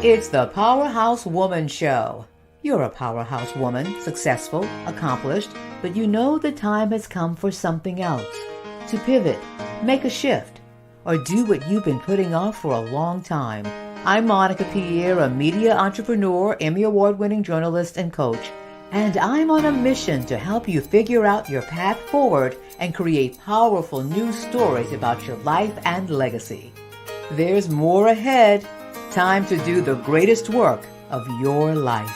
It's the Powerhouse Woman Show. You're a powerhouse woman, successful, accomplished, but you know the time has come for something else. To pivot, make a shift, or do what you've been putting off for a long time. I'm Monica Pierre, a media entrepreneur, Emmy Award-winning journalist and coach, and I'm on a mission to help you figure out your path forward and create powerful new stories about your life and legacy. There's more ahead. Time to do the greatest work of your life.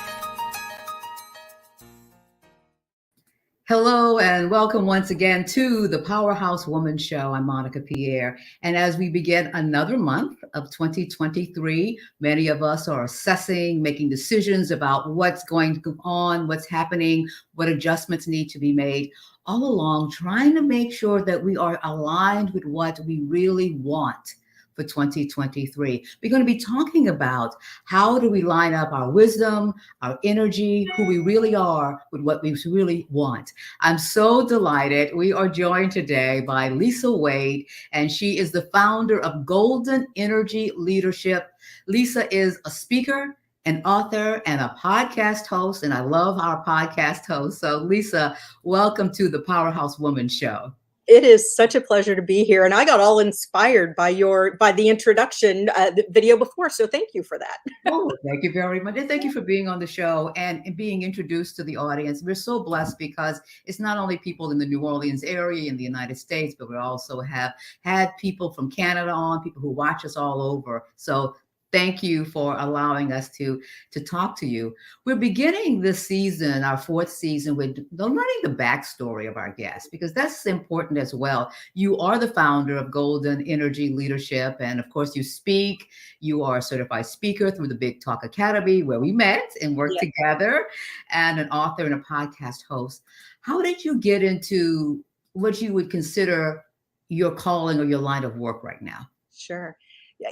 Hello and welcome once again to the Powerhouse Woman Show. I'm Monica Pierre. And as we begin another month of 2023, many of us are assessing, making decisions about what's going on, what's happening, what adjustments need to be made, all along trying to make sure that we are aligned with what we really want for 2023. We're going to be talking about how do we line up our wisdom, our energy, who we really are with what we really want. I'm so delighted. We are joined today by Lisa Wade, and she is the founder of Golden Energy Leadership. Lisa is a speaker, an author, and a podcast host, and I love our podcast host. So Lisa, welcome to the Powerhouse Woman Show. It is such a pleasure to be here. And I got all inspired by the introduction video before. So thank you for that. Oh, thank you very much. And thank you for being on the show and being introduced to the audience. We're so blessed because it's not only people in the New Orleans area in the United States, but we also have had people from Canada on, people who watch us all over. So thank you for allowing us to talk to you. We're beginning this season, our fourth season, with learning the backstory of our guests, because that's important as well. You are the founder of Golden Energy Leadership. And of course, you speak. You are a certified speaker through the Big Talk Academy, where we met and worked together, and an author and a podcast host. How did you get into what you would consider your calling or your line of work right now? Sure.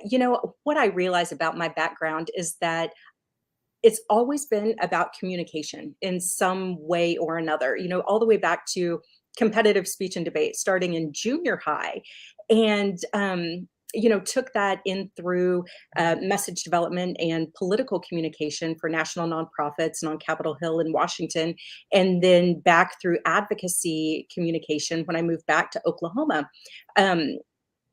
You know, what I realize about my background is that it's always been about communication in some way or another, you know, all the way back to competitive speech and debate, starting in junior high. And, you know, took that in through message development and political communication for national nonprofits and on Capitol Hill in Washington, and then back through advocacy communication when I moved back to Oklahoma.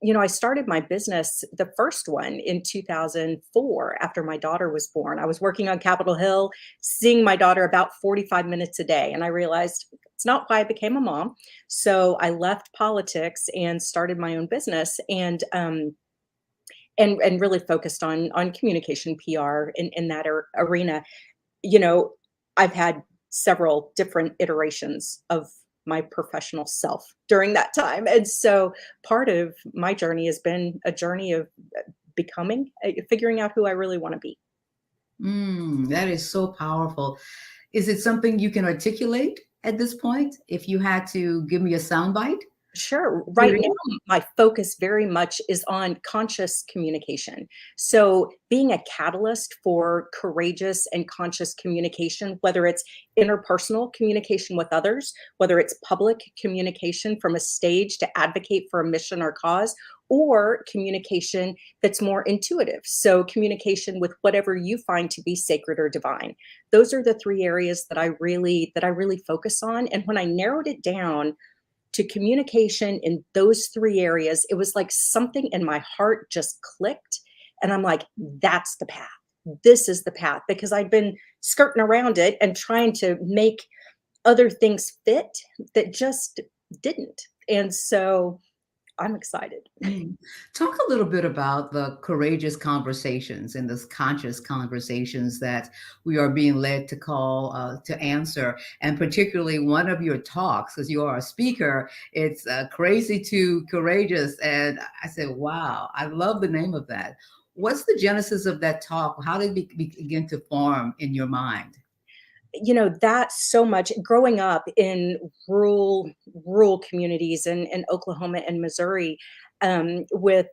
You know, I started my business, the first one, in 2004 after my daughter was born. I was working on Capitol Hill, seeing my daughter about 45 minutes a day. And I realized it's not why I became a mom. So I left politics and started my own business and really focused on communication, PR in that arena. You know, I've had several different iterations of my professional self during that time. And so part of my journey has been a journey of figuring out who I really want to be. That is so powerful. Is it something you can articulate at this point? If you had to give me a soundbite? Sure. Right now, my focus very much is on conscious communication. So being a catalyst for courageous and conscious communication, whether it's interpersonal communication with others, whether it's public communication from a stage to advocate for a mission or cause, or communication that's more intuitive. So communication with whatever you find to be sacred or divine. Those are the three areas that I really focus on. And when I narrowed it down to communication in those three areas, it was like something in my heart just clicked. And I'm like, that's the path. This is the path, because I'd been skirting around it and trying to make other things fit that just didn't. And so I'm excited. Talk a little bit about the courageous conversations and those conscious conversations that we are being led to call to answer. And particularly one of your talks, because you are a speaker, it's Crazy to Courageous. And I said, wow, I love the name of that. What's the genesis of that talk? How did it begin to form in your mind? You know, that's so much growing up in rural communities in Oklahoma and Missouri, with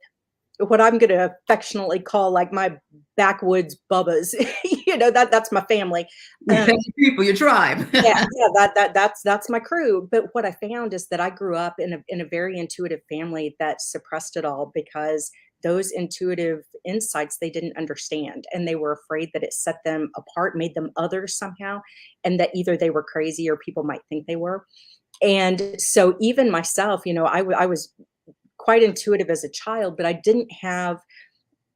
what I'm going to affectionately call like my backwoods bubbas. You know, that's my family. People, your tribe. That's my crew. But what I found is that I grew up in a very intuitive family that suppressed it all because those intuitive insights they didn't understand, and they were afraid that it set them apart, made them others somehow, and that either they were crazy or people might think they were. And so even myself, I was quite intuitive as a child, but I didn't have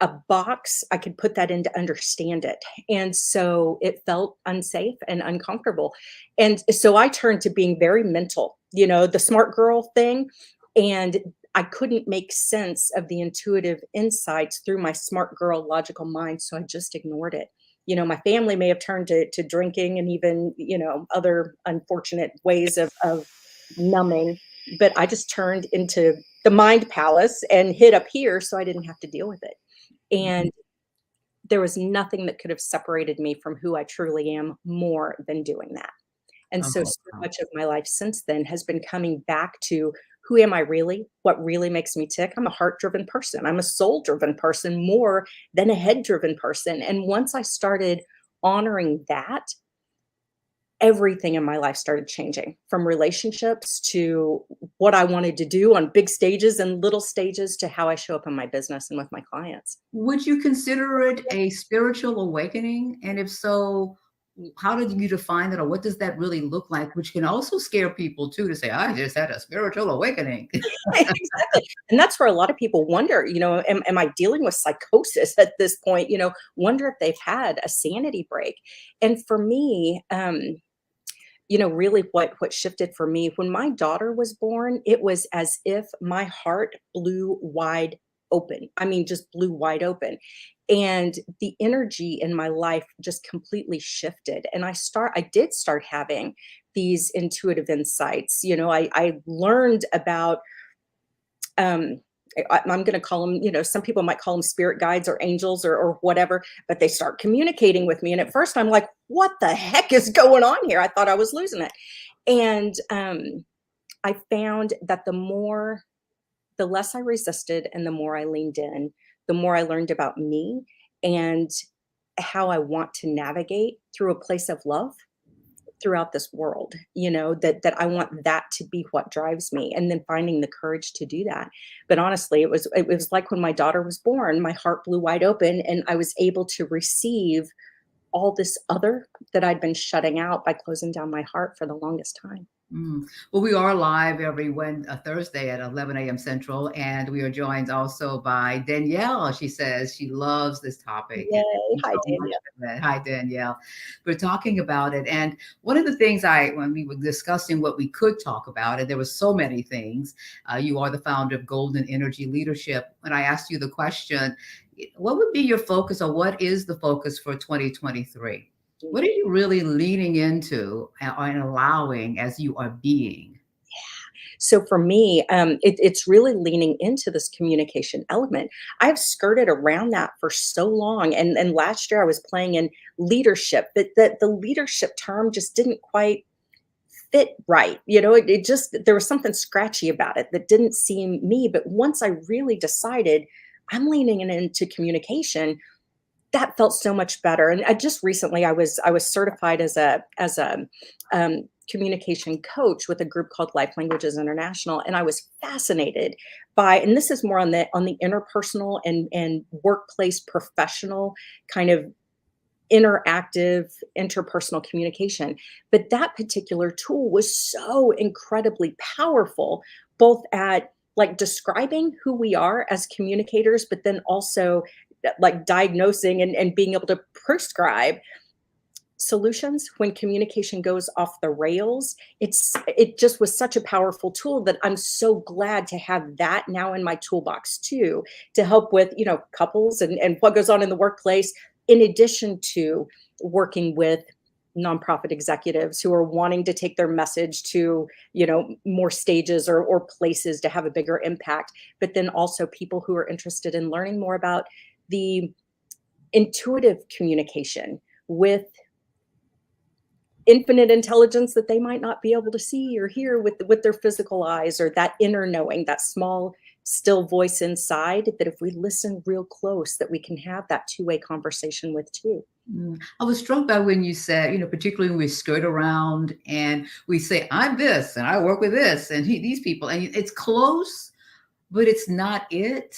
a box I could put that in to understand it. And so it felt unsafe and uncomfortable. And so I turned to being very mental, the smart girl thing. And I couldn't make sense of the intuitive insights through my smart girl logical mind. So I just ignored it. My family may have turned to drinking and even, other unfortunate ways of numbing, but I just turned into the mind palace and hid up here so I didn't have to deal with it. And there was nothing that could have separated me from who I truly am more than doing that. And so, Oh, so wow. much of my life since then has been coming back to who am I really? What really makes me tick? I'm a heart-driven person. I'm a soul-driven person more than a head-driven person. And once I started honoring that, everything in my life started changing, from relationships to what I wanted to do on big stages and little stages to how I show up in my business and with my clients. Would you consider it a spiritual awakening? And if so, how did you define it, or what does that really look like? Which can also scare people too, to say, I just had a spiritual awakening. Exactly. And that's where a lot of people wonder, am I dealing with psychosis at this point? Wonder if they've had a sanity break. And for me, really what shifted for me when my daughter was born, it was as if my heart blew wide open. I mean, just blew wide open. And the energy in my life just completely shifted. And I did start having these intuitive insights. I learned about um I'm going to call them, some people might call them spirit guides or angels or whatever, but they start communicating with me. And at first I'm like, what the heck is going on here? I thought I was losing it. And I found that the less I resisted and the more I leaned in, the more I learned about me and how I want to navigate through a place of love throughout this world, that I want that to be what drives me, and then finding the courage to do that. But honestly, it was like when my daughter was born, my heart blew wide open and I was able to receive all this other that I'd been shutting out by closing down my heart for the longest time. Mm. Well, we are live every Thursday at 11 a.m. Central, and we are joined also by Danielle. She says she loves this topic. And thank Yay. you Hi, so much Danielle. for that. Hi, Danielle. We're talking about it, and one of the things when we were discussing what we could talk about, and there were so many things. You are the founder of Golden Energy Leadership. When I asked you the question, what would be your focus, or what is the focus for 2023? What are you really leaning into and allowing as you are being? So for me, it's really leaning into this communication element. I've skirted around that for so long, and last year I was playing in leadership, but the leadership term just didn't quite fit right. It just, there was something scratchy about it that didn't seem me. But once I really decided I'm leaning into communication, that felt so much better. And I just recently I was certified as a communication coach with a group called Life Languages International, and I was fascinated by, and this is more on the interpersonal and workplace professional kind of interactive interpersonal communication. But that particular tool was so incredibly powerful, both at like describing who we are as communicators, but then also like diagnosing and being able to prescribe solutions when communication goes off the rails. It just was such a powerful tool that I'm so glad to have that now in my toolbox too, to help with couples and what goes on in the workplace, in addition to working with nonprofit executives who are wanting to take their message to more stages or places to have a bigger impact, but then also people who are interested in learning more about the intuitive communication with infinite intelligence that they might not be able to see or hear with their physical eyes, or that inner knowing, that small still voice inside, that if we listen real close, that we can have that two-way conversation with too. I was struck by when you said, particularly when we skirt around and we say, I'm this and I work with this and these people, and it's close, but it's not it.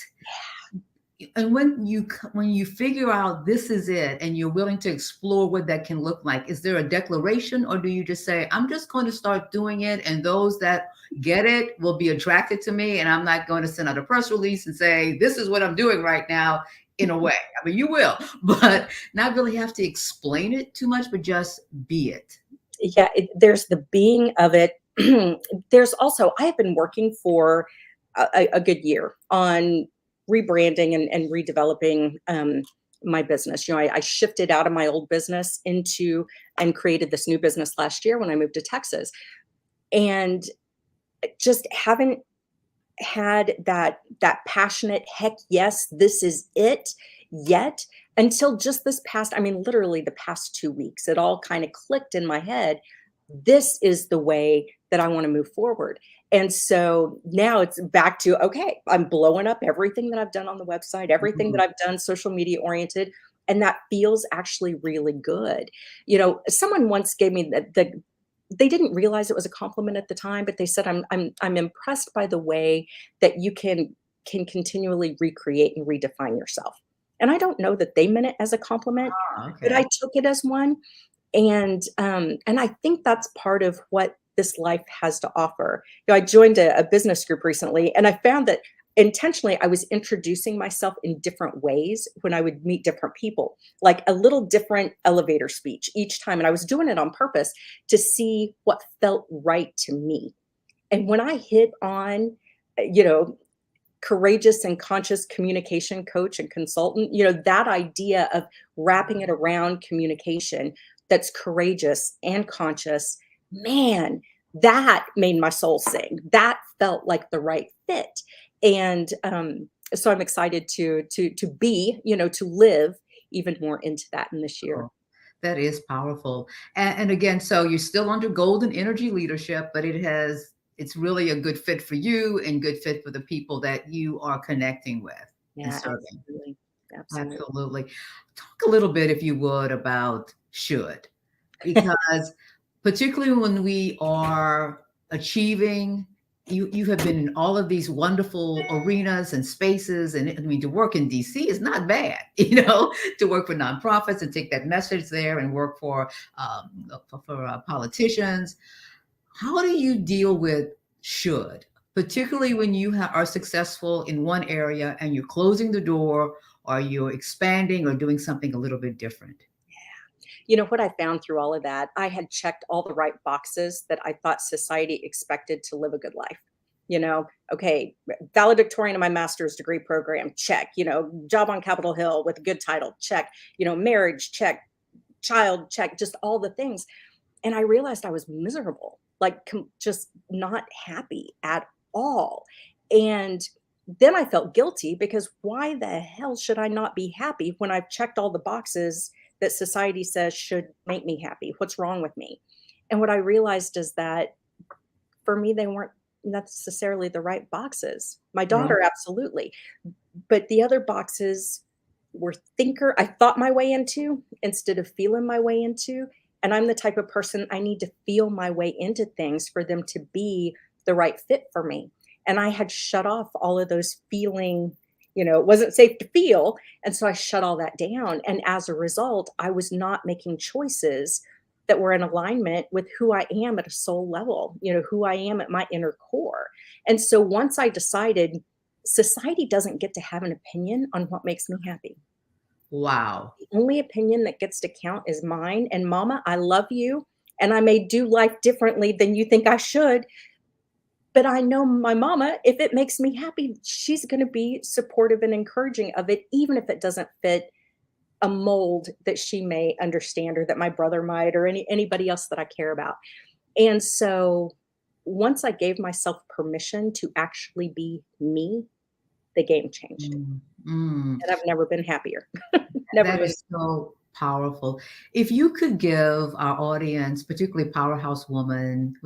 And when you figure out this is it and you're willing to explore what that can look like, is there a declaration, or do you just say, I'm just going to start doing it, and those that get it will be attracted to me, and I'm not going to send out a press release and say, this is what I'm doing right now, in a way? I mean, you will, but not really have to explain it too much, but just be it. Yeah, there's the being of it. There's also, I have been working for a good year on rebranding and redeveloping my business. You know, I shifted out of my old business into and created this new business last year when I moved to Texas, and just haven't had that passionate heck yes, this is it yet, until just this past, I mean, literally the past 2 weeks, it all kind of clicked in my head. This is the way that I want to move forward. And so now it's back to, okay, I'm blowing up everything that I've done on the website, everything that Mhm. I've done social media oriented. And that feels actually really good. You know, someone once gave me they didn't realize it was a compliment at the time, but they said, I'm impressed by the way that you can continually recreate and redefine yourself. And I don't know that they meant it as a compliment, Ah, but I okay. took it as one. And I think that's part of what this life has to offer. You know, I joined a business group recently, and I found that intentionally I was introducing myself in different ways when I would meet different people, like a little different elevator speech each time. And I was doing it on purpose to see what felt right to me. And when I hit on, you know, courageous and conscious communication coach and consultant, you know, that idea of wrapping it around communication that's courageous and conscious, man, that made my soul sing. That felt like the right fit. And so I'm excited to be, you know, to live even more into that in this year. Oh, that is powerful. And again, so you're still under golden energy leadership, but it's really a good fit for you and good fit for the people that you are connecting with and Yeah, serving. absolutely. Absolutely. Absolutely. Talk a little bit, if you would, about should, because particularly when we are achieving, you have been in all of these wonderful arenas and spaces, and I mean, to work in DC is not bad, to work for nonprofits and take that message there and work for politicians. How do you deal with should, particularly when you are successful in one area and you're closing the door, or you're expanding or doing something a little bit different? You know what I found through all of that? I had checked all the right boxes that I thought society expected to live a good life. You know, okay, valedictorian of my master's degree program, check. You know, job on Capitol Hill with a good title, check. You know, marriage, check. Child, check. Just all the things. And I realized I was miserable, like just not happy at all. And then I felt guilty because why the hell should I not be happy when I've checked all the boxes that society says should make me happy? What's wrong with me? And what I realized is that for me, they weren't necessarily the right boxes. My Right. daughter, absolutely. But the other boxes were thinker I thought my way into instead of feeling my way into. And I'm the type of person I need to feel my way into things for them to be the right fit for me. And I had shut off all of those feeling, you know, it wasn't safe to feel. And so I shut all that down. And as a result, I was not making choices that were in alignment with who I am at a soul level, you know, who I am at my inner core. And so once I decided society doesn't get to have an opinion on what makes me happy. Wow. The only opinion that gets to count is mine. And mama, I love you. And I may do life differently than you think I should. But I know my mama, if it makes me happy, she's going to be supportive and encouraging of it, even if it doesn't fit a mold that she may understand or that my brother might or anybody else that I care about. And so once I gave myself permission to actually be me, the game changed. Mm, mm. And I've never been happier. Never That been. is so powerful. If you could give our audience, particularly powerhouse women,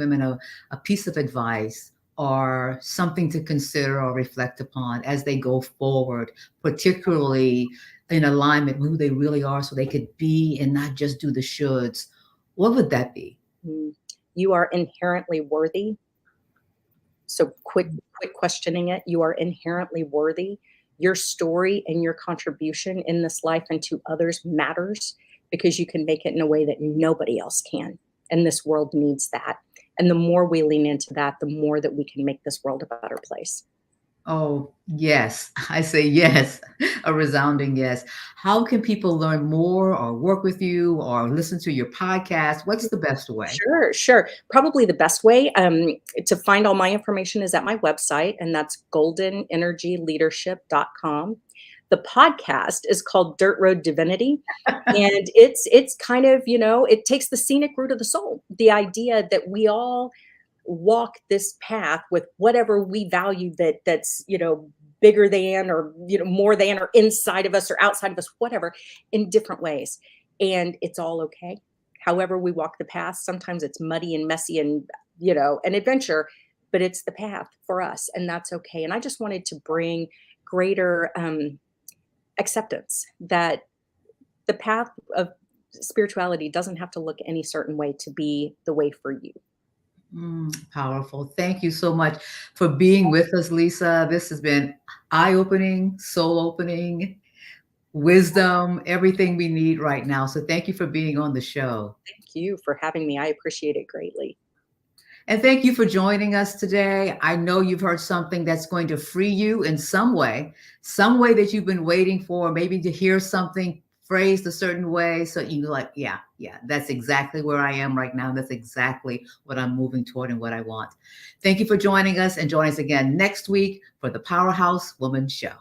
a piece of advice or something to consider or reflect upon as they go forward, particularly in alignment with who they really are, so they could be and not just do the shoulds, what would that be? Mm. You are inherently worthy. So quit questioning it. You are inherently worthy. your story and your contribution in this life and to others matters, because you can make it in a way that nobody else can. And this world needs that. And the more we lean into that, the more that we can make this world a better place. Oh, yes. I say yes, a resounding yes. How can people learn more or work with you or listen to your podcast? What's the best way? Sure, sure. Probably the best way to find all my information is at my website, and that's goldenenergyleadership.com. The podcast is called Dirt Road Divinity, and it's kind of, it takes the scenic route of the soul. The idea that we all walk this path with whatever we value that's, bigger than, or, more than, or inside of us or outside of us, whatever, in different ways. And it's all okay. However we walk the path, sometimes it's muddy and messy and, an adventure, but it's the path for us, and that's okay. And I just wanted to bring greater acceptance that the path of spirituality doesn't have to look any certain way to be the way for you. Powerful. Thank you so much for being with us, Lisa. This has been eye-opening, soul-opening, wisdom, everything we need right now. So thank you for being on the show. Thank you for having me. I appreciate it greatly. And thank you for joining us today. I know you've heard something that's going to free you in some way that you've been waiting for, maybe to hear something phrased a certain way. So you're like, yeah, that's exactly where I am right now. That's exactly what I'm moving toward and what I want. Thank you for joining us, and join us again next week for the Powerhouse Woman Show.